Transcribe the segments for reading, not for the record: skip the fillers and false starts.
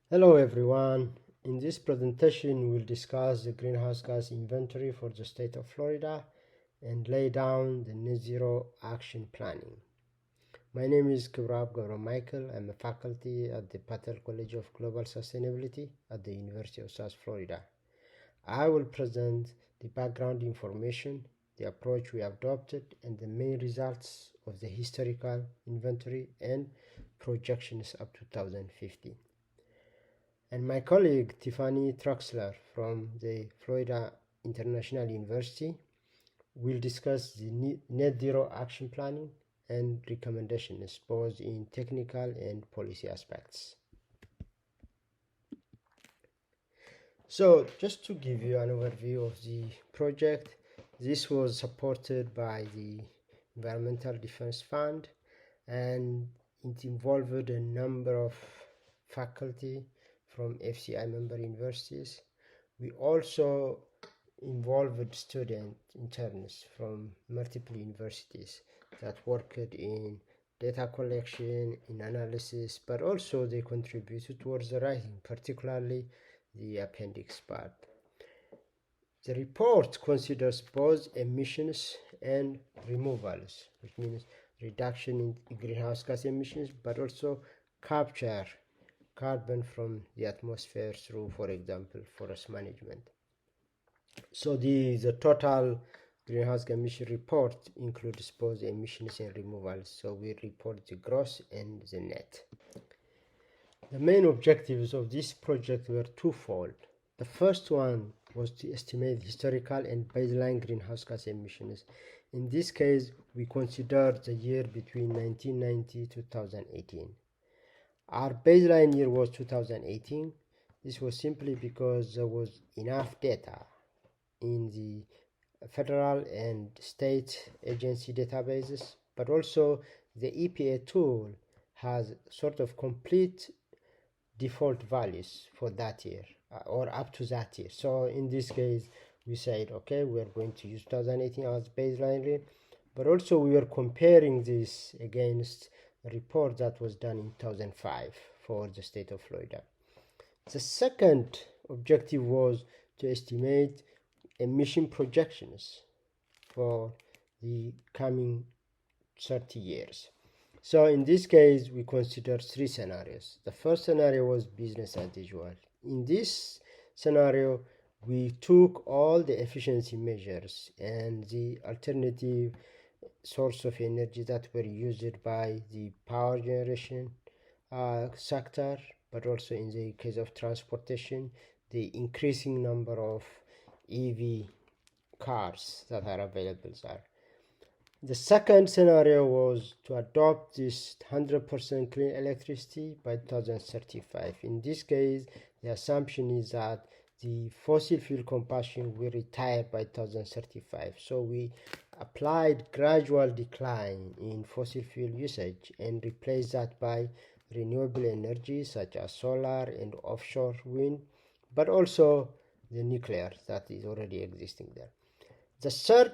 Hello everyone. In this presentation we'll discuss the greenhouse gas inventory for the state of Florida and lay down the net zero action planning. My name is Kibrab Gauram Michael. I'm a faculty at the Patel College of Global Sustainability at the University of South Florida. I will present the background information, the approach we adopted, and the main results of the historical inventory and projections up to 2050. And my colleague Tiffany Troxler from the Florida International University will discuss the net zero action planning and recommendations both in technical and policy aspects. So just to give you an overview of the project, this was supported by the Environmental Defense Fund, and it involved a number of faculty from FCI member universities. We also involved student interns from multiple universities that worked in data collection, in analysis, but also they contributed towards the writing, particularly the appendix part. The report considers both emissions and removals, which means reduction in greenhouse gas emissions, but also capture carbon from the atmosphere through, for example, forest management. So the total greenhouse gas emission report includes both emissions and removals. So we report the gross and the net. The main objectives of this project were twofold. The first one was to estimate historical and baseline greenhouse gas emissions. In this case, we considered the year between 1990 to 2018. Our baseline year was 2018. This was simply because there was enough data in the federal and state agency databases, but also the EPA tool has sort of complete default values for that year or up to that year. So in this case, we said, okay, we're going to use 2018 as baseline year, but also we were comparing this against a report that was done in 2005 for the state of Florida. The second objective was to estimate emission projections for the coming 30 years. So in this case, we considered three scenarios. The first scenario was business as usual. In this scenario, we took all the efficiency measures and the alternative source of energy that were used by the power generation sector, but also in the case of transportation, the increasing number of EV cars that are available there. The second scenario was to adopt this 100% clean electricity by 2035. In this case, the assumption is that the fossil fuel combustion will retire by 2035. So we applied gradual decline in fossil fuel usage and replaced that by renewable energy such as solar and offshore wind, but also the nuclear that is already existing there. The third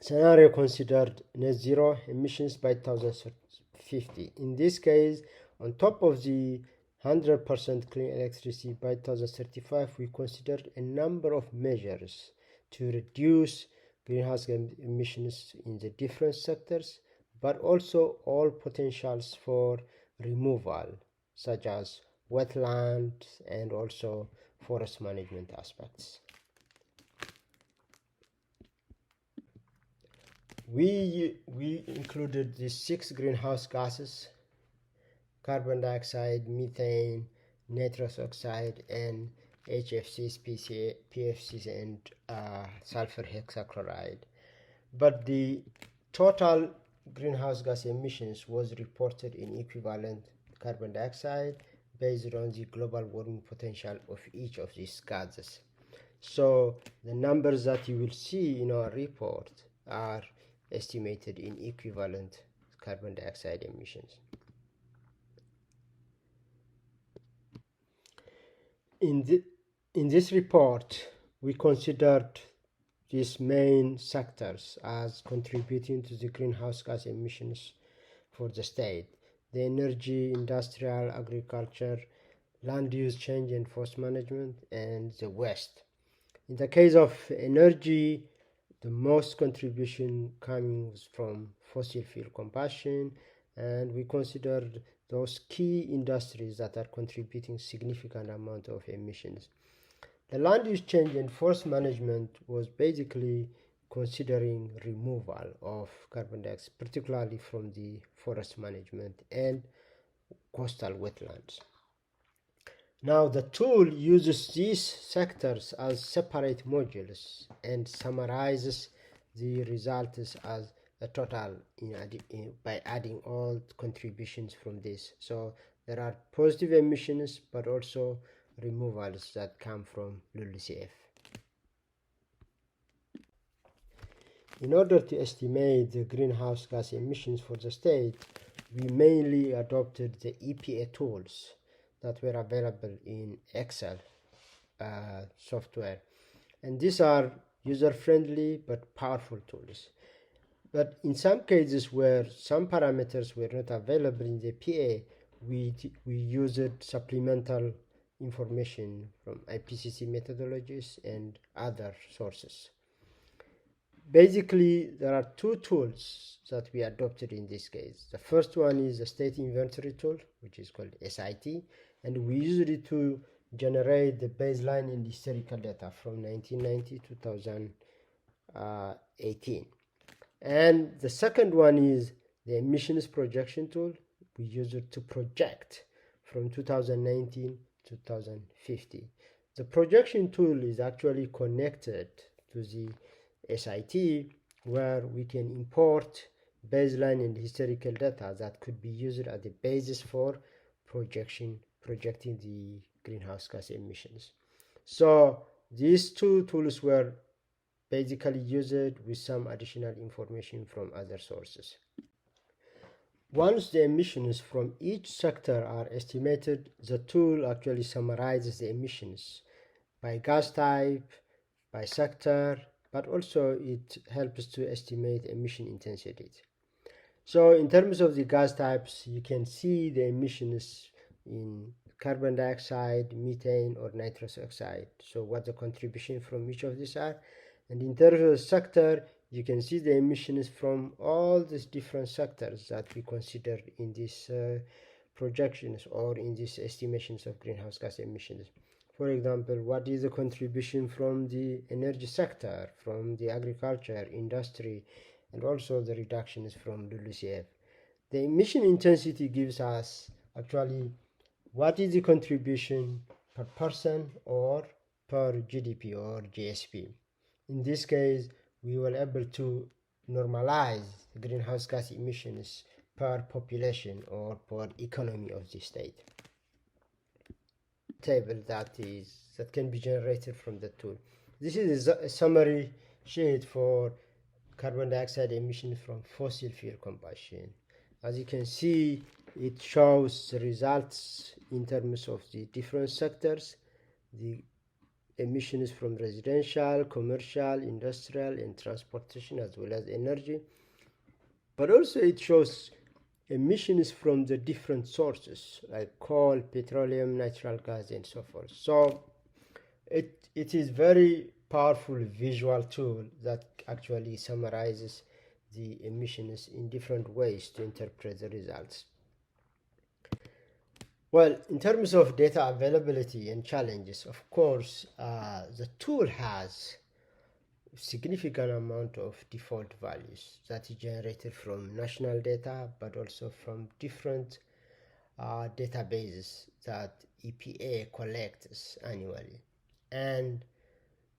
scenario considered net zero emissions by 2050. In this case, on top of the 100% clean electricity by 2035, we considered a number of measures to reduce greenhouse gas emissions in the different sectors, but also all potentials for removal, such as wetlands and also forest management aspects. We included the 6 greenhouse gases: carbon dioxide, methane, nitrous oxide, and HFCs, PFCs, and sulfur hexachloride. But the total greenhouse gas emissions was reported in equivalent carbon dioxide based on the global warming potential of each of these gases. So the numbers that you will see in our report are estimated in equivalent carbon dioxide emissions. In this report, we considered these main sectors as contributing to the greenhouse gas emissions for the state: the energy, industrial, agriculture, land use change and forest management, and the waste. In the case of energy, the most contribution coming from fossil fuel combustion, and we considered those key industries that are contributing significant amount of emissions. The land use change and forest management was basically considering removal of carbon dioxide, particularly from the forest management and coastal wetlands. Now the tool uses these sectors as separate modules and summarizes the results as a total by adding all contributions from this. So there are positive emissions but also removals that come from LULUCF. In order to estimate the greenhouse gas emissions for the state, we mainly adopted the EPA tools that were available in Excel software. And these are user-friendly but powerful tools. But in some cases where some parameters were not available in the EPA, we used supplemental information from IPCC methodologies and other sources. Basically, there are two tools that we adopted in this case. The first one is the state inventory tool, which is called SIT, and we use it to generate the baseline and historical data from 1990 to 2018. And the second one is the emissions projection tool. We use it to project from 2019 to 2050. The projection tool is actually connected to the SIT, where we can import baseline and historical data that could be used as the basis for projecting the greenhouse gas emissions. So these two tools were basically used with some additional information from other sources. Once the emissions from each sector are estimated, the tool actually summarizes the emissions by gas type, by sector, but also it helps to estimate emission intensity. So in terms of the gas types, you can see the emissions in carbon dioxide, methane, or nitrous oxide. So what the contribution from each of these are. And in terms of the sector, you can see the emissions from all these different sectors that we considered in these projections or in these estimations of greenhouse gas emissions. For example, what is the contribution from the energy sector, from the agriculture, industry, and also the reductions from LULUCF. The emission intensity gives us actually what is the contribution per person or per GDP or GSP. In this case, we were able to normalize greenhouse gas emissions per population or per economy of the state. Table that can be generated from the tool. This is a summary sheet for carbon dioxide emissions from fossil fuel combustion. As you can see, it shows the results in terms of the different sectors, the emissions from residential, commercial, industrial, and transportation, as well as energy. But also it shows emissions from the different sources like coal, petroleum, natural gas, and so forth. So it is very powerful visual tool that actually summarizes the emissions in different ways to interpret the results. Well, in terms of data availability and challenges, of course, the tool has significant amount of default values that is generated from national data, but also from different databases that EPA collects annually. And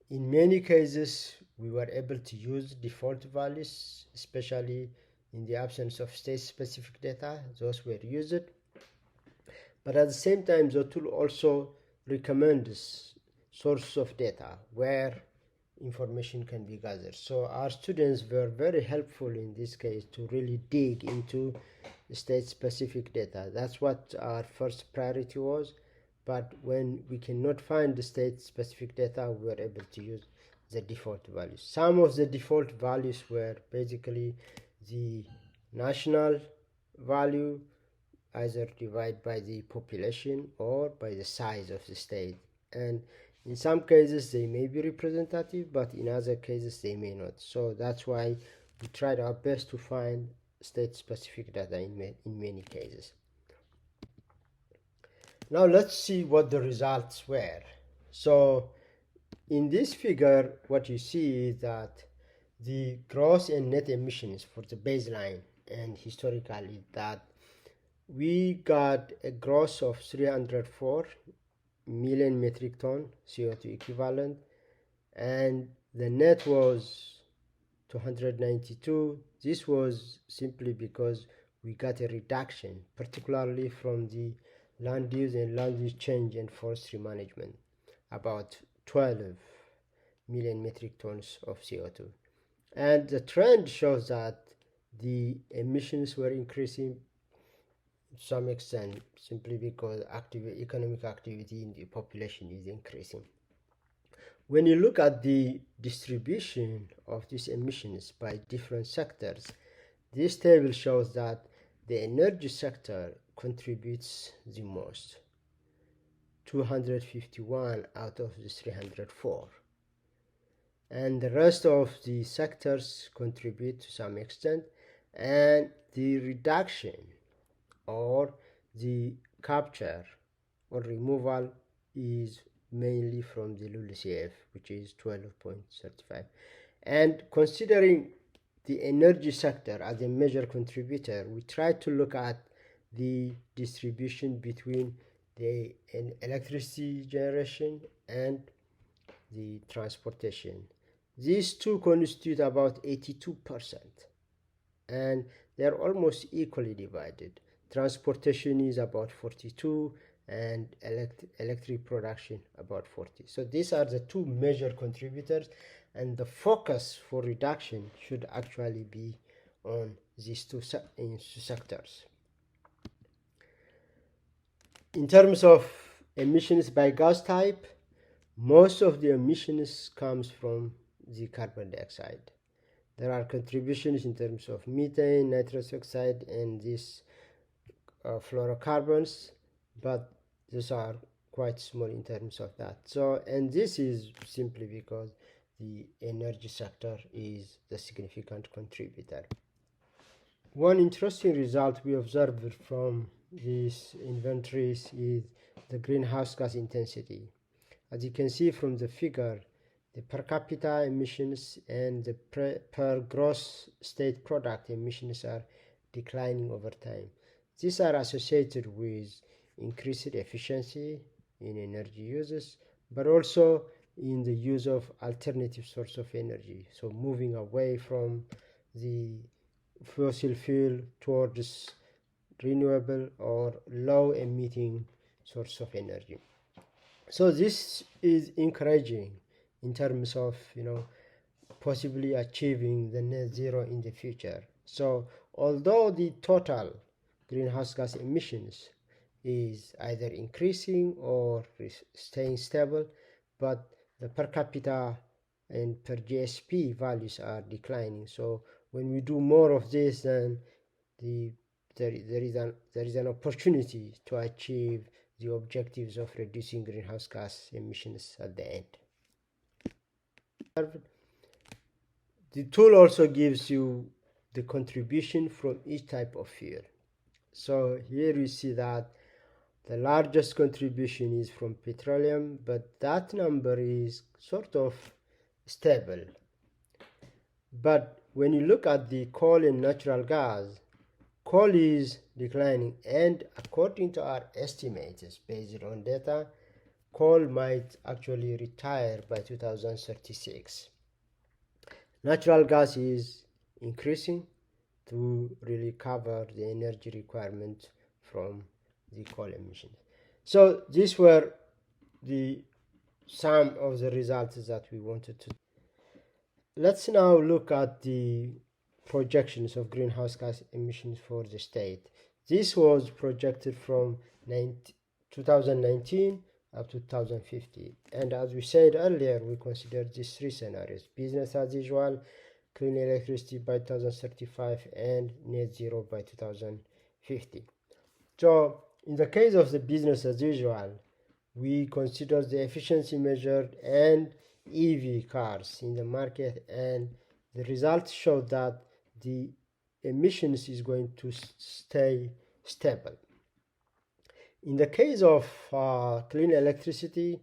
in many cases, we were able to use default values, especially in the absence of state-specific data. Those were used. But at the same time, the tool also recommends sources of data where information can be gathered. So our students were very helpful in this case to really dig into state-specific data. That's what our first priority was. But when we cannot find the state-specific data, we were able to use the default values. Some of the default values were basically the national value either divided by the population or by the size of the state. And in some cases they may be representative, but in other cases they may not. So that's why we tried our best to find state-specific data in many cases. Now let's see what the results were. So in this figure, what you see is that the gross and net emissions for the baseline and historically, that we got a gross of 304 million metric ton CO2 equivalent, and the net was 292. This was simply because we got a reduction, particularly from the land use and land use change and forestry management, about 12 million metric tons of CO2. And the trend shows that the emissions were increasing to some extent simply because economic activity in the population is increasing. When you look at the distribution of these emissions by different sectors, this table shows that the energy sector contributes the most, 251 out of the 304. And the rest of the sectors contribute to some extent, and the reduction or the capture or removal is mainly from the LULUCF, which is 12.35. And considering the energy sector as a major contributor, we try to look at the distribution between the electricity generation and the transportation. These two constitute about 82%, and they're almost equally divided. Transportation is about 42, and electric production about 40. So these are the two major contributors, and the focus for reduction should actually be on these two sectors. In terms of emissions by gas type, most of the emissions comes from the carbon dioxide. There are contributions in terms of methane, nitrous oxide, and these fluorocarbons, but these are quite small in terms of that. So, and this is simply because the energy sector is the significant contributor. One interesting result we observed from these inventories is the greenhouse gas intensity. As you can see from the figure, the per capita emissions and the per gross state product emissions are declining over time. These are associated with increased efficiency in energy uses, but also in the use of alternative source of energy. So moving away from the fossil fuel towards renewable or low emitting source of energy. So this is encouraging in terms of, possibly achieving the net zero in the future. So although the total greenhouse gas emissions is either increasing or staying stable, but the per capita and per GSP values are declining. So when we do more of this, then there is an opportunity to achieve the objectives of reducing greenhouse gas emissions at the end. The tool also gives you the contribution from each type of fuel. So here you see that the largest contribution is from petroleum, but that number is sort of stable. But when you look at the coal and natural gas, coal is declining, and according to our estimates based on data, coal might actually retire by 2036. Natural gas is increasing to really cover the energy requirement from the coal emissions. So these were some of the results that we wanted to. Let's now look at the projections of greenhouse gas emissions for the state. This was projected from 2019 up to 2050. And as we said earlier, we considered these three scenarios: business as usual, clean electricity by 2035, and net zero by 2050. So in the case of the business as usual, we consider the efficiency measured and EV cars in the market, and the results show that the emissions is going to stay stable. In the case of clean electricity,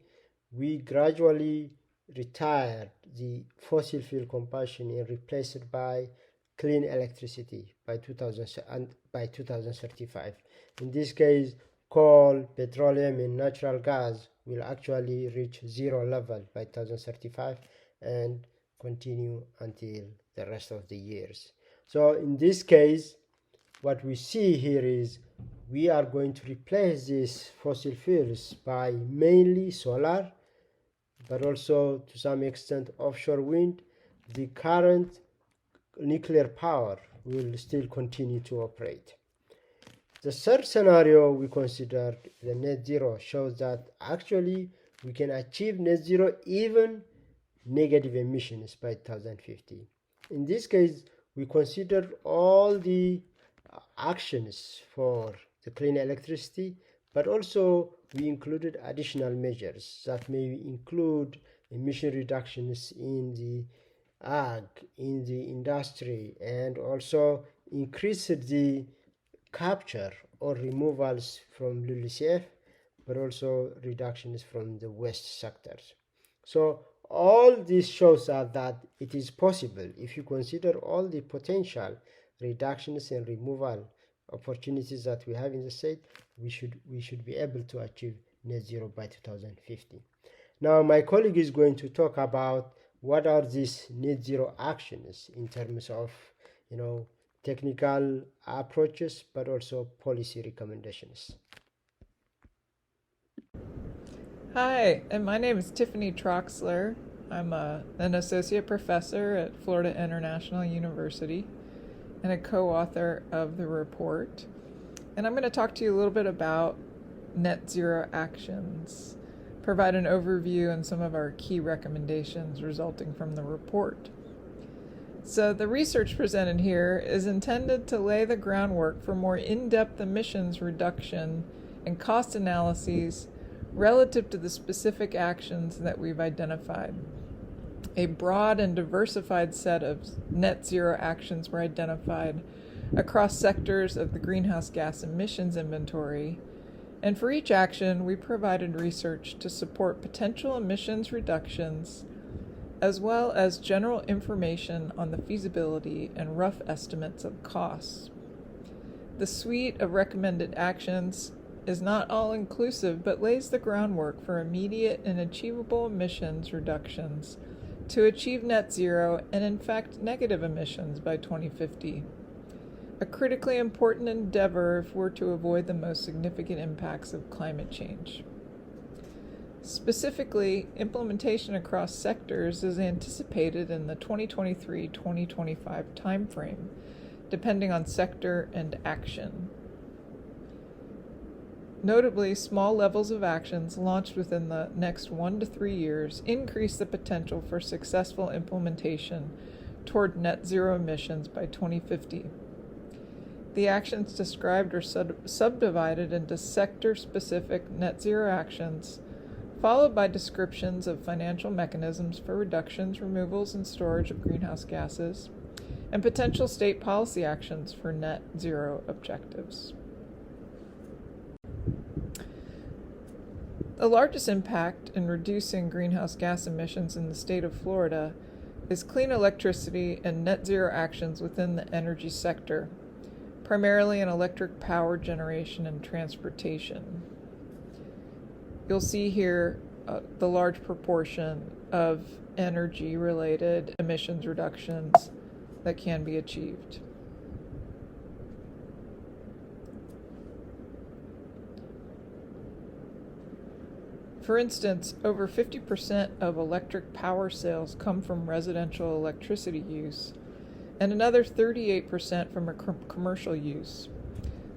we gradually retired the fossil fuel combustion and replaced it by clean electricity by 2035. In this case, coal, petroleum, and natural gas will actually reach zero level by 2035 and continue until the rest of the years. So in this case, what we see here is we are going to replace these fossil fuels by mainly solar, but also to some extent offshore wind. The current nuclear power will still continue to operate. The third scenario we considered, the net zero, shows that actually we can achieve net zero even negative emissions by 2050. In this case, we considered all the actions for the clean electricity, but also we included additional measures that may include emission reductions in the ag, in the industry, and also increase the capture or removals from LULUCF, but also reductions from the waste sectors. So all this shows us that it is possible if you consider all the potential reductions and removal opportunities that we have in the state. We should be able to achieve net zero by 2050. Now my colleague is going to talk about what are these net zero actions in terms of technical approaches, but also policy recommendations. Hi, and my name is Tiffany Troxler. I'm an associate professor at Florida International University and a co-author of the report. And I'm going to talk to you a little bit about net zero actions, provide an overview and some of our key recommendations resulting from the report. So the research presented here is intended to lay the groundwork for more in-depth emissions reduction and cost analyses relative to the specific actions that we've identified. A broad and diversified set of net zero actions were identified across sectors of the greenhouse gas emissions inventory, and for each action we provided research to support potential emissions reductions as well as general information on the feasibility and rough estimates of costs. The suite of recommended actions is not all-inclusive, but lays the groundwork for immediate and achievable emissions reductions to achieve net zero and, in fact, negative emissions by 2050. A critically important endeavor if we're to avoid the most significant impacts of climate change. Specifically, implementation across sectors is anticipated in the 2023-2025 timeframe, depending on sector and action. Notably, small levels of actions launched within the next 1 to 3 years increase the potential for successful implementation toward net zero emissions by 2050. The actions described are subdivided into sector-specific net zero actions, followed by descriptions of financial mechanisms for reductions, removals, and storage of greenhouse gases, and potential state policy actions for net zero objectives. The largest impact in reducing greenhouse gas emissions in the state of Florida is clean electricity and net zero actions within the energy sector, primarily in electric power generation and transportation. You'll see here the large proportion of energy-related emissions reductions that can be achieved. For instance, over 50% of electric power sales come from residential electricity use, and another 38% from commercial use,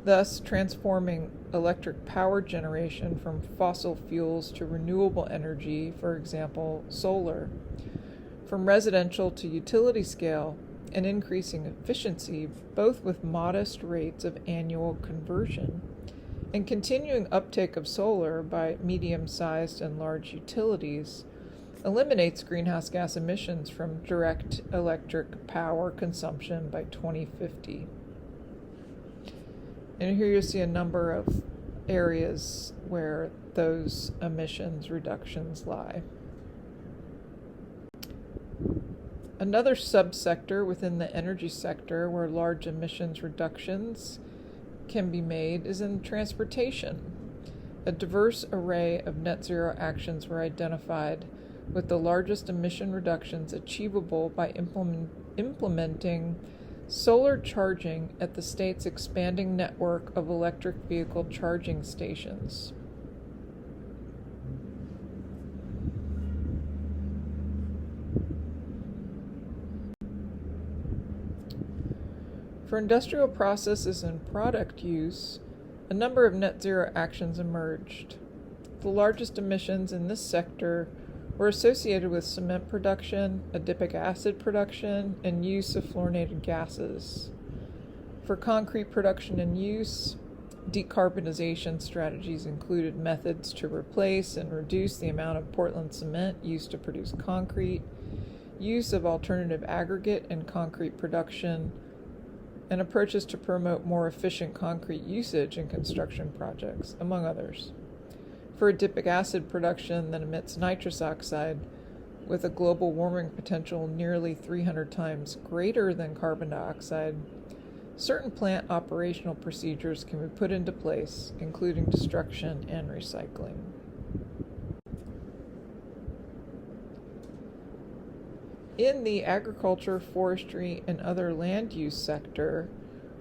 thus transforming electric power generation from fossil fuels to renewable energy, for example, solar, from residential to utility scale, and increasing efficiency, both with modest rates of annual conversion And continuing uptake of solar by medium-sized and large utilities eliminates greenhouse gas emissions from direct electric power consumption by 2050. And here you see a number of areas where those emissions reductions lie. Another subsector within the energy sector where large emissions reductions can be made is in transportation. A diverse array of net zero actions were identified, with the largest emission reductions achievable by implementing solar charging at the state's expanding network of electric vehicle charging stations. For industrial processes and product use, a number of net zero actions emerged. The largest emissions in this sector were associated with cement production, adipic acid production, and use of fluorinated gases. For concrete production and use, decarbonization strategies included methods to replace and reduce the amount of Portland cement used to produce concrete, use of alternative aggregate in concrete production, and approaches to promote more efficient concrete usage in construction projects, among others. For adipic acid production that emits nitrous oxide, with a global warming potential nearly 300 times greater than carbon dioxide, certain plant operational procedures can be put into place, including destruction and recycling. In the agriculture, forestry, and other land use sector,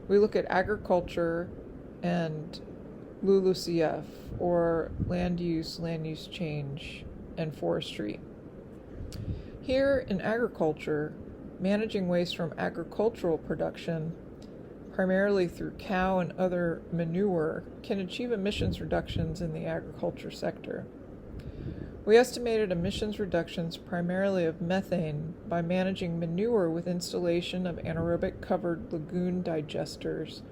we look at agriculture and LULUCF, or land use change, and forestry. Here in agriculture, managing waste from agricultural production, primarily through cow and other manure, can achieve emissions reductions in the agriculture sector. We estimated emissions reductions primarily of methane by managing manure with installation of anaerobic covered lagoon digesters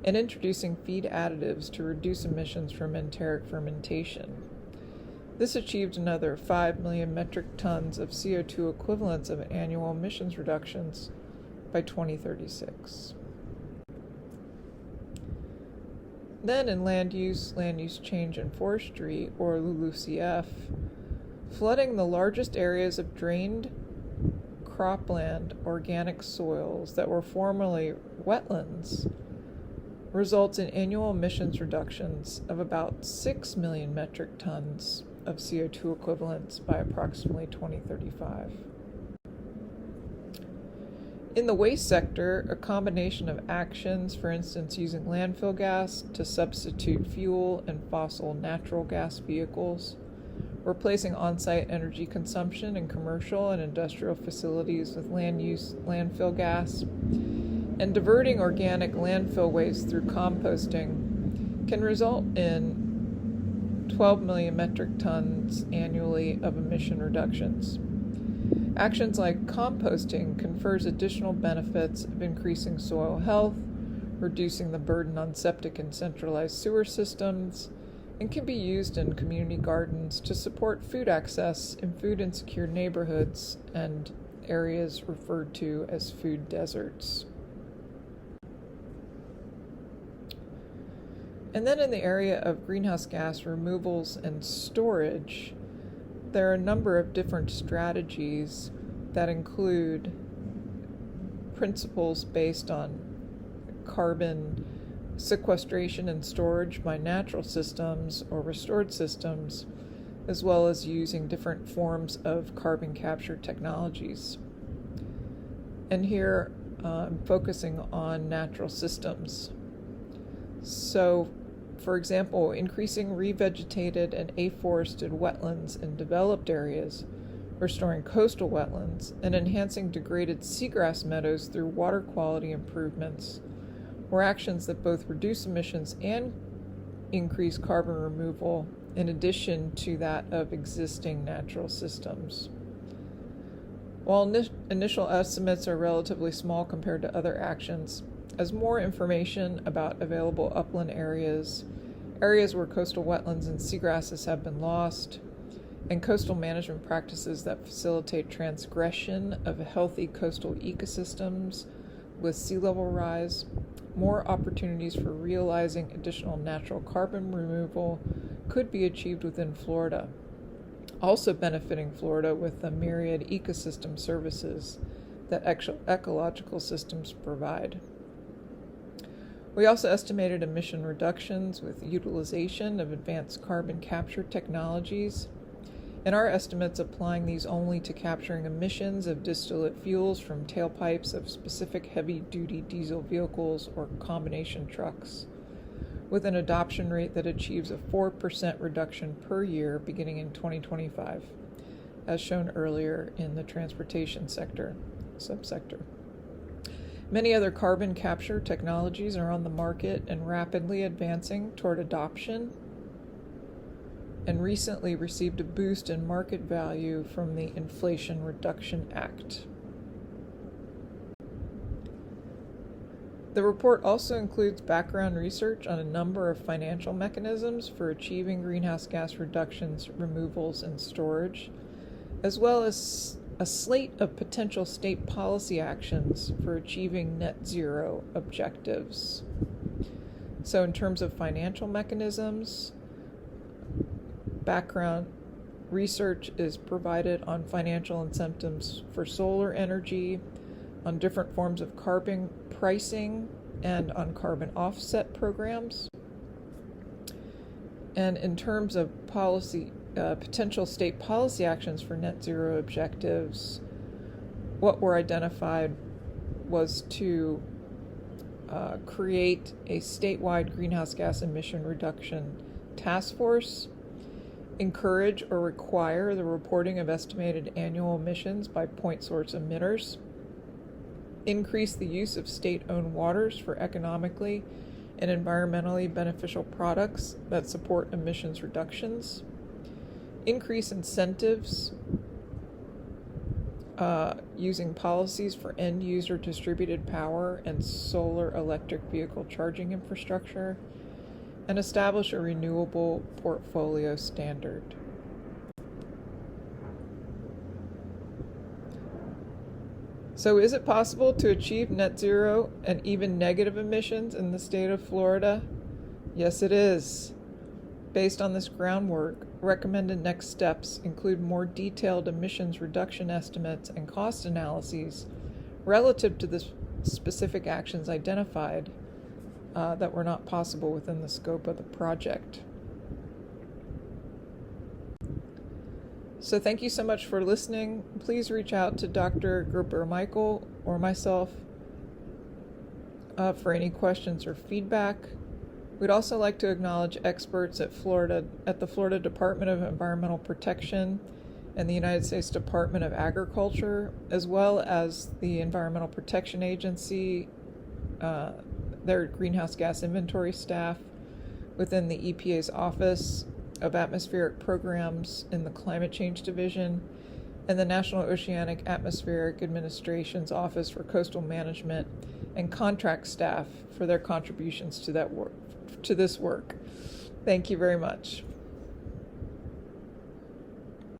and introducing feed additives to reduce emissions from enteric fermentation. This achieved another 5 million metric tons of CO2 equivalents of annual emissions reductions by 2036. Then in land use change and forestry, or LULUCF, flooding the largest areas of drained cropland organic soils that were formerly wetlands results in annual emissions reductions of about 6 million metric tons of CO2 equivalents by approximately 2035. In the waste sector, a combination of actions, for instance using landfill gas to substitute fuel and fossil natural gas vehicles, replacing on-site energy consumption in commercial and industrial facilities with landfill gas, and diverting organic landfill waste through composting can result in 12 million metric tons annually of emission reductions. Actions like composting confers additional benefits of increasing soil health, reducing the burden on septic and centralized sewer systems, and can be used in community gardens to support food access in food insecure neighborhoods and areas referred to as food deserts. And then in the area of greenhouse gas removals and storage, there are a number of different strategies that include principles based on carbon sequestration and storage by natural systems or restored systems, as well as using different forms of carbon capture technologies. And here I'm focusing on natural systems. So, for example, increasing revegetated and afforested wetlands in developed areas, restoring coastal wetlands, and enhancing degraded seagrass meadows through water quality improvements were actions that both reduce emissions and increase carbon removal in addition to that of existing natural systems. While initial estimates are relatively small compared to other actions, as more information about available upland areas, areas where coastal wetlands and seagrasses have been lost, and coastal management practices that facilitate transgression of healthy coastal ecosystems with sea level rise, more opportunities for realizing additional natural carbon removal could be achieved within Florida, also benefiting Florida with the myriad ecosystem services that ecological systems provide. We also estimated emission reductions with utilization of advanced carbon capture technologies. In our estimates, applying these only to capturing emissions of distillate fuels from tailpipes of specific heavy-duty diesel vehicles or combination trucks, with an adoption rate that achieves a 4% reduction per year beginning in 2025, as shown earlier in the transportation subsector. Many other carbon capture technologies are on the market and rapidly advancing toward adoption, and recently received a boost in market value from the Inflation Reduction Act. The report also includes background research on a number of financial mechanisms for achieving greenhouse gas reductions, removals, and storage, as well as a slate of potential state policy actions for achieving net zero objectives. So in terms of financial mechanisms, background research is provided on financial incentives for solar energy, on different forms of carbon pricing, and on carbon offset programs. And in terms of policy, potential state policy actions for net zero objectives, what were identified was to create a statewide greenhouse gas emission reduction task force, encourage or require the reporting of estimated annual emissions by point source emitters, increase the use of state-owned waters for economically and environmentally beneficial products that support emissions reductions, increase incentives using policies for end-user distributed power and solar electric vehicle charging infrastructure, and establish a renewable portfolio standard. So is it possible to achieve net zero and even negative emissions in the state of Florida? Yes, it is. Based on this groundwork, recommended next steps include more detailed emissions reduction estimates and cost analyses relative to the specific actions identified that were not possible within the scope of the project. So thank you so much for listening. Please reach out to Dr. Gerber-Michael or myself for any questions or feedback. We'd also like to acknowledge experts at the Florida Department of Environmental Protection and the United States Department of Agriculture, as well as the Environmental Protection Agency, their greenhouse gas inventory staff within the EPA's Office of Atmospheric Programs in the Climate Change Division, and the National Oceanic Atmospheric Administration's Office for Coastal Management, and contract staff for their contributions to this work. Thank you very much.